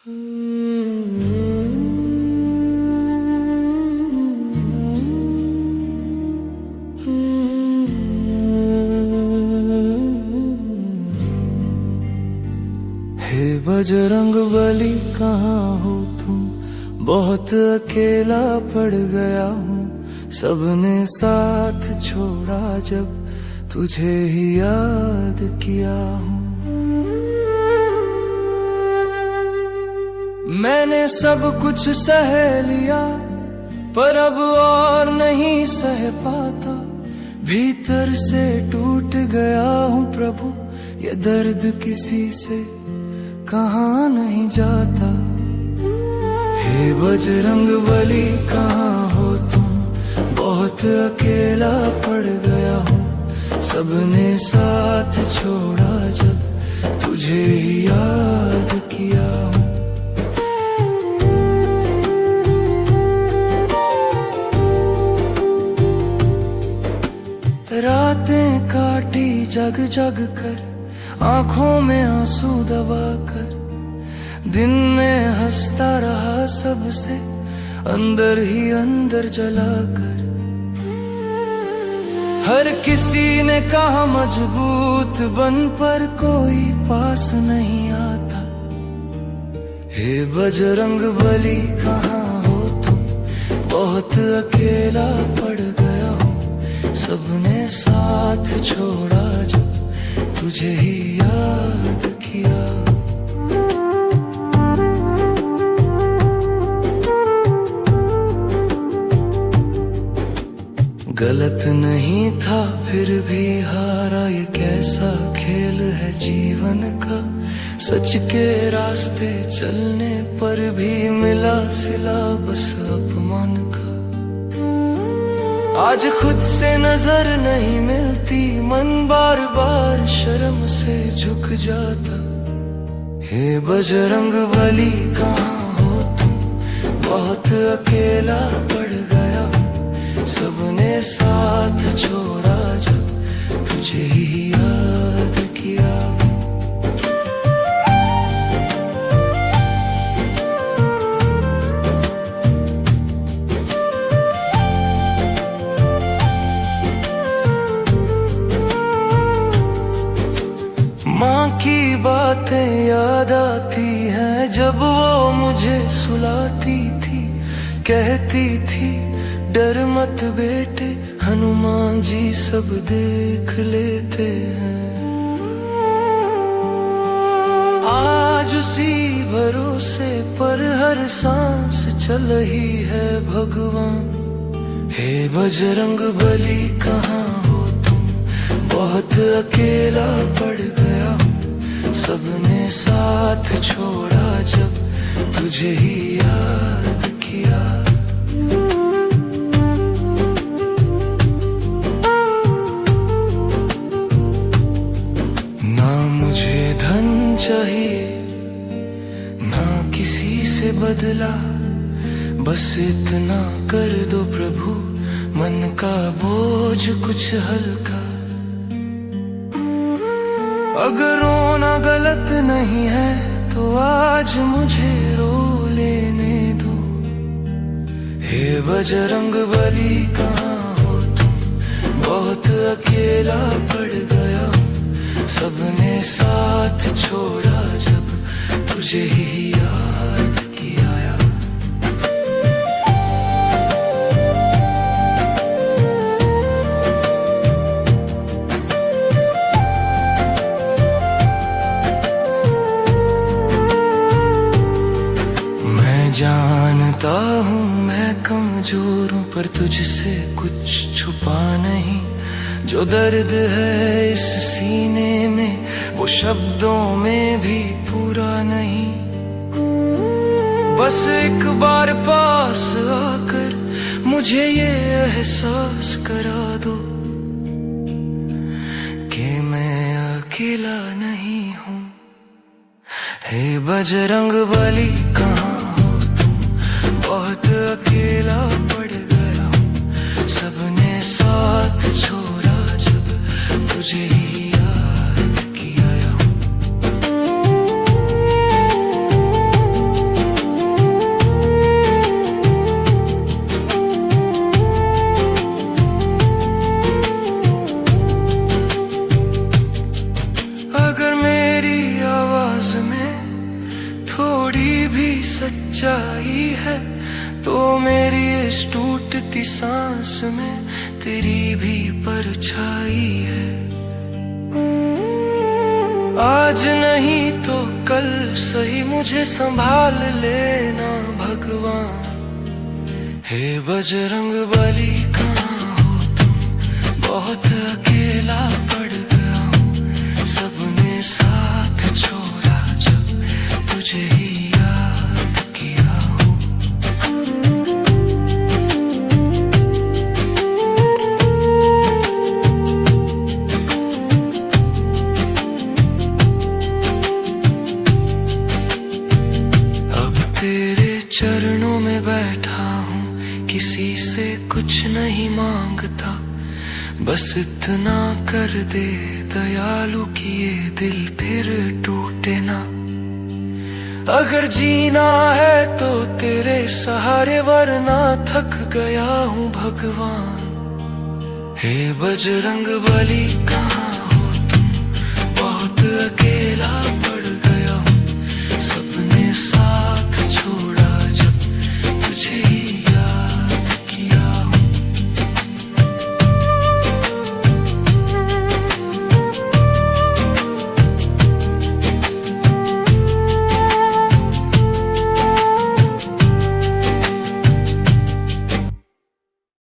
हे बजरंग बली कहाँ हो तुम, बहुत अकेला पड़ गया हूँ। सबने साथ छोड़ा जब तुझे ही याद किया हूँ। मैंने सब कुछ सह लिया पर अब और नहीं सह पाता। भीतर से टूट गया हूँ प्रभु, ये दर्द किसी से कहाँ नहीं जाता। हे बजरंग बली कहाँ हो तुम, बहुत अकेला पड़ गया हूँ। सबने साथ छोड़ा जब तुझे ही याद किया हूँ। रातें काटी जग जग कर, आंखों में आंसू दबाकर। दिन में हंसता रहा सबसे, अंदर ही अंदर जलाकर। हर किसी ने कहा मजबूत बन, पर कोई पास नहीं आता। हे बजरंग बली कहाँ हो तुम, बहुत अकेला पड़ गया हूँ। सबने साथ छोड़ा जब तुझे ही याद किया। गलत नहीं था फिर भी हारा, ये कैसा खेल है जीवन का। सच के रास्ते चलने पर भी मिला सिला बस अपमान का। आज खुद से नजर नहीं मिलती, मन बार बार शर्म से झुक जाता। हे बजरंग बली कहाँ हो तुम, बहुत अकेला पड़ गया हूँ। सबने साथ छोड़ा जब तुझे ही याद किया। माँ की बातें याद आती हैं जब वो मुझे सुलाती थी। कहती थी डर मत बेटे, हनुमान जी सब देख लेते हैं। आज उसी भरोसे पर हर सांस चल ही है भगवान। हे बजरंग बली कहाँ हो तुम, बहुत अकेला पड़ गया हूँ। सबने साथ छोड़ा जब तुझे ही याद किया। ना मुझे धन चाहिए ना किसी से बदला, बस इतना कर दो प्रभु मन का बोझ कुछ हल्का। अगर रोना गलत नहीं है तो आज मुझे रो लेने दो। हे बजरंग बली कहाँ हो तुम, बहुत अकेला पड़ गया हूँ। सबने साथ छोड़ा जब तुझे ही याद किया। जानता हूँ मैं कमजोर हूँ पर तुझसे कुछ छुपा नहीं। जो दर्द है इस सीने में वो शब्दों में भी पूरा नहीं। बस एक बार पास आकर मुझे ये एहसास करा दो कि मैं अकेला नहीं हूँ। हे बजरंग बली कहाँ बहुत अकेला पड़ गया हूँ। सबने साथ छोड़ा जब तुझे ही याद किया। सच्चाई है, तो मेरी इस टूटती सांस में तेरी भी परछाई है। आज नहीं तो कल सही मुझे संभाल लेना भगवान। हे बजरंग बली कहाँ हो तुम, बहुत अकेला पड़ गया हूँ। सबने साथ छोड़ा जब तुझे ही याद किया हूँ। अब तेरे चरणों में बैठा हूँ, किसी से कुछ नहीं मांगता, बस इतना कर दे दयालु कि ये दिल फिर टूटे ना। अगर जीना है तो तेरे सहारे, वरना थक गया हूँ भगवान। हे बजरंग बली कहाँ